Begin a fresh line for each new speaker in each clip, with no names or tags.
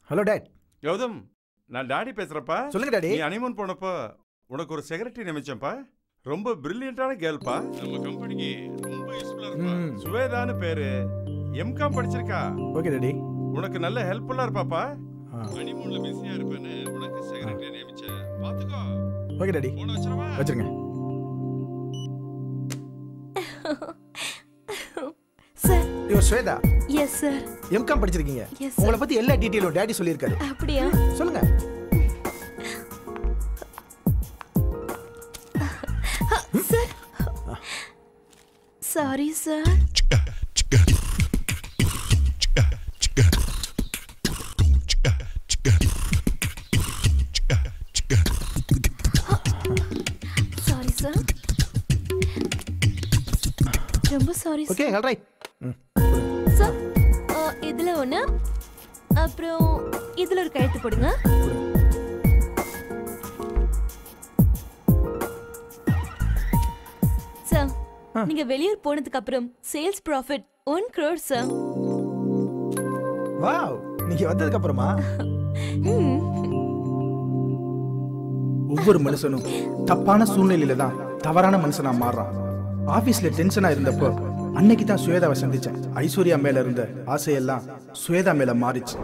Hello dot.
Gautham, நான் daddy பேசுறப்பா.
சொல்லுங்க daddy.
நீ ஹனிமூன் போனப்போ உனக்கு ஒரு செக்ரட்டரி நியமிச்சேன்ப்பா. ரொம்ப பிரில்லியண்டான கேர்ள்ப்பா. நம்ம கம்பெனிக்கு ரொம்ப யூஸ்ஃபுல்லா இருப்பா. சுவேதான்னு பேரு. எம்காம் படிச்சிருக்கா.
Okay daddy.
உனக்கு நல்ல ஹெல்ப்ஃபுல்லா இருப்பாப்பா. ஹனிமூன்ல பிஸியா இருப்பேன்னு உனக்கு செக்ரட்டரி நியமிச்சேன். பாத்துக்கோ.
Okay daddy.
போன் வச்சிரவா?
வச்சிருங்க.
Sir.
You Shweta?
Yes sir.
M Com படிச்சிருக்கீங்க. உங்களை பத்தி எல்லா டீடைலும் டாடி சொல்லியிருக்காரு.
அப்படியா?
சொல்லுங்க.
Sir. Sorry sir. Sorry sir. ரொம்ப sorry sir.
Okay, all right.
Sir, இதுல ஒண்ணு, அப்புறம் இதுல ஒரு கையெழுத்து போடுங்க. சார், நீங்க வெளியூர் போனதுக்கு அப்புறம் sales profit 1 crore sir.
Wow, நீங்க வந்ததுக்கு அப்புறமா? ஒவ்வொரு மனுஷனும் தப்பான சூழ்நிலையில தான் தவறான மனுஷனா மாறுறான். ஆபீஸ்ல டென்ஷனா இருந்தப்போ அன்னைக்கு தான் சுவேதாவை சந்திச்சேன். ஐஸ்வர்யா மேல இருந்த ஆசையெல்லாம் சுவேதா மேல மாறிச்சு.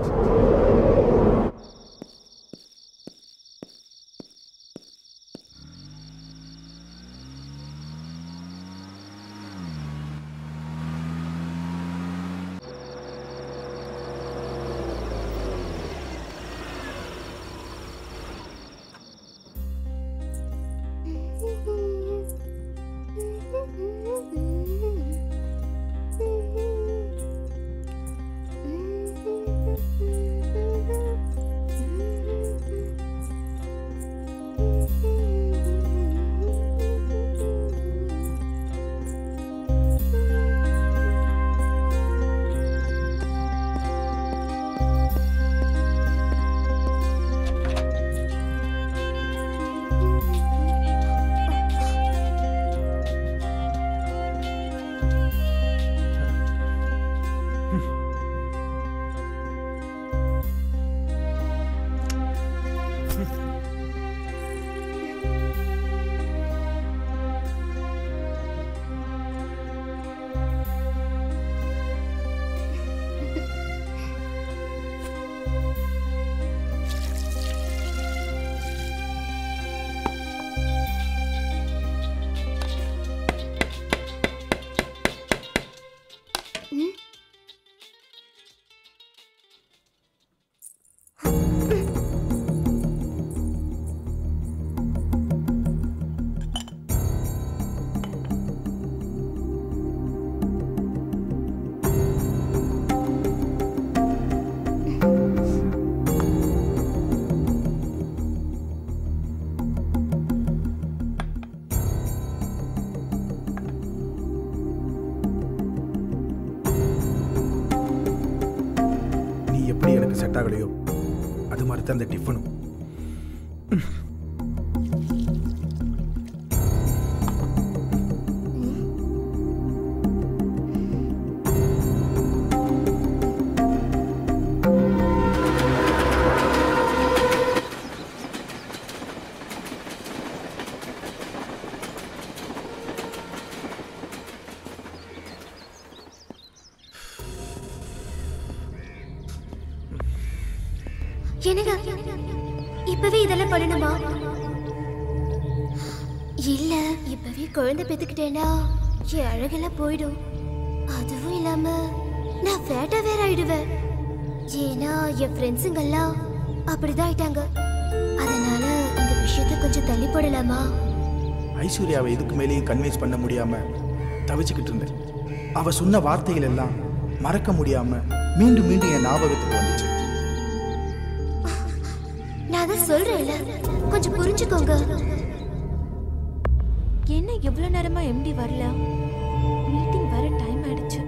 செட் ஆகலையோ அது மாதிரி தான் இந்த டிஃபனும்.
இப்பவே இதெல்லாம் பண்ணணுமா? இல்ல, இப்பவே குழந்தை பெத்துக்கிட்டேன்னா என் அழகெல்லாம் போயிடும். அதுவும் இல்லாம நான் ஃபேட்டா வேற ஆயிடுவேன். ஏன்னா என் ஃப்ரெண்ட்ஸுங்கெல்லாம் அப்படிதான் ஆயிட்டாங்க. அதனால இந்த விஷயத்தை கொஞ்சம் தள்ளி போடலாமா?
ஐஸ்வர்யாவை இதுக்கு மேலேயும் கன்வின்ஸ் பண்ண முடியாம தவிச்சுக்கிட்டு இருந்தேன். அவ சொன்ன வார்த்தைகள் எல்லாம் மறக்க முடியாம மீண்டும் மீண்டும் என் ஞாபகத்துக்கு வந்துச்சு.
நான் அதை சொல்றேன்ல, கொஞ்சம் புரிஞ்சுக்கோங்க.
என்ன எவ்வளவு நேரமா எம்டி வரல? மீட்டிங் வர டைம் ஆயிடுச்சு.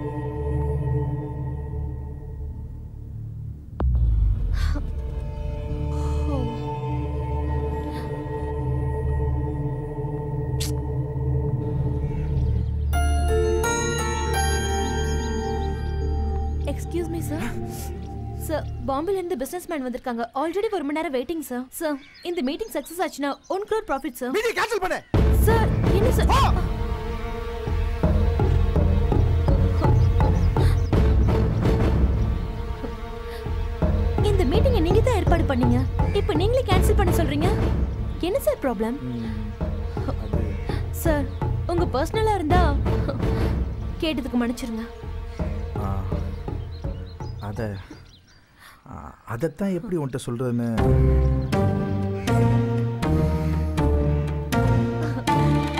Excuse me sir. சார், பாம்பேல இருந்து பிசினஸ்மேன் வந்திருக்காங்க. ஆல்ரெடி 1 மணி நேரம் வெயிட்டிங் சார். சார், இந்த மீட்டிங் சக்சஸ் ஆச்சுனா 1 crore profit sir.
Meeting cancel பண்ணு.
சார், என்ன சார்? இந்த மீட்டிங்கை நீங்க தான் ஏற்பாடு பண்ணீங்க. இப்போ நீங்களே கேன்சல் பண்ண சொல்றீங்க. என்ன சார் ப்ராப்ளம்? சார், உங்க பர்சனலா இருந்தா கேட்டதுக்கு மன்னிச்சிருங்க.
அதைத்தான் எப்படி உன்கிட்ட சொல்றதுன்னு.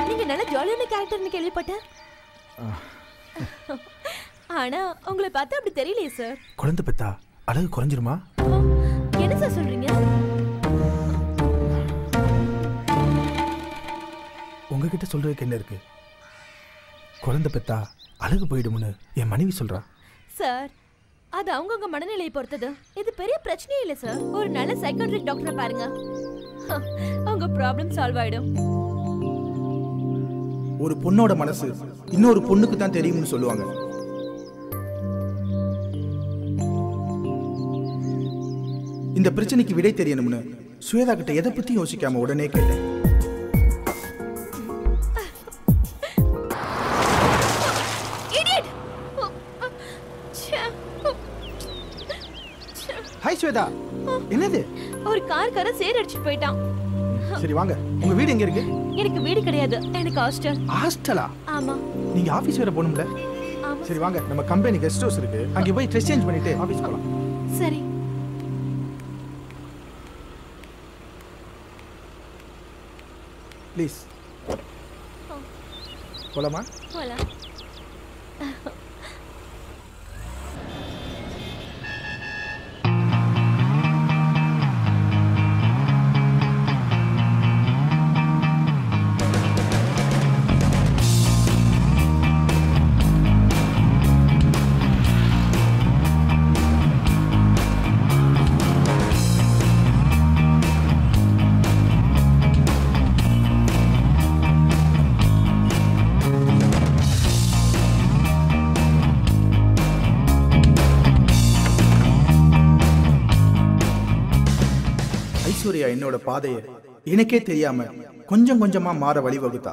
நீங்க நல்ல ஜாலியான கேரக்டர்னு கேள்விப்பட்டேன். ஆனா உங்களை பார்த்தா அப்படி தெரியலையே சார்.
குழந்தை பெத்தா அழகு குறைஞ்சிருமா?
என்ன சார் சொல்றீங்க?
உங்ககிட்ட சொல்றதுக்கு என்ன இருக்கு? குழந்தை பெத்தா அழகு போயிடும்னு என் மனைவி சொல்றா.
சார், அது அவங்கவுங்க மனநிலையை பொறுத்தது. இது பெரிய பிரச்சனையே இல்லை சார். ஒரு நல்ல சைக்காட்ரிக் டாக்டரை பாருங்க, உங்க ப்ராப்ளம் சால்வ் ஆயிடும்.
ஒரு பொண்ணோட மனசு இன்னொரு பொண்ணுக்கு தான் தெரியும்னு சொல்லுவாங்க. இந்த பிரச்சனைக்கு விடை தெரியணும்னு சுவேதா கிட்ட எதை பத்தி யோசிக்காம உடனே கேட்டேன். ஹாய் ஸ்வேதா, என்னது?
ஒரு கார சேர் அடிச்சிட்டு போயிட்டான்.
சரி வாங்க, உங்க வீடு எங்க இருக்கு?
எனக்கு வீடு கிடையாது, எனக்கு ஹாஸ்டல்.
ஹாஸ்டலா?
ஆமா.
நீங்க ஆபீஸ் வேற போகணும்ல?
ஆமா.
சரி வாங்க, நம்ம கம்பெனி கெஸ்ட் ஹவுஸ் இருக்கு, அங்க போய் ட்ரெஸ் சேஞ்ச் பண்ணிட்டு ஆபீஸ் போலாம்.
சரி.
ப்ளீஸ் போலாமா?
போலாம்.
ஐஸ்வர்யா என்னோட பாதையை எனக்கே தெரியாம கொஞ்சம் கொஞ்சமா மாற வழிவகுத்தா.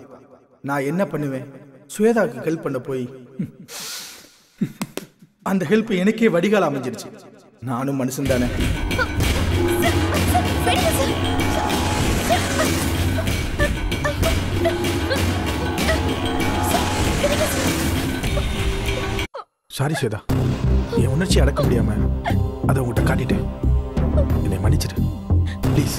நான் என்ன பண்ணுவேன்? சுவேதாவுக்கு ஹெல்ப் பண்ண போய் அந்த ஹெல்ப் எனக்கே வடிகால் அமைஞ்சிருச்சு. நானும் மனுஷன் தானே. சாரி சுவேதா, என் உணர்ச்சி அடக்க முடியாம அதை உங்கள்கிட்ட காட்டிட்டேன். என்னை மன்னிச்சிடு ப்ளீஸ்.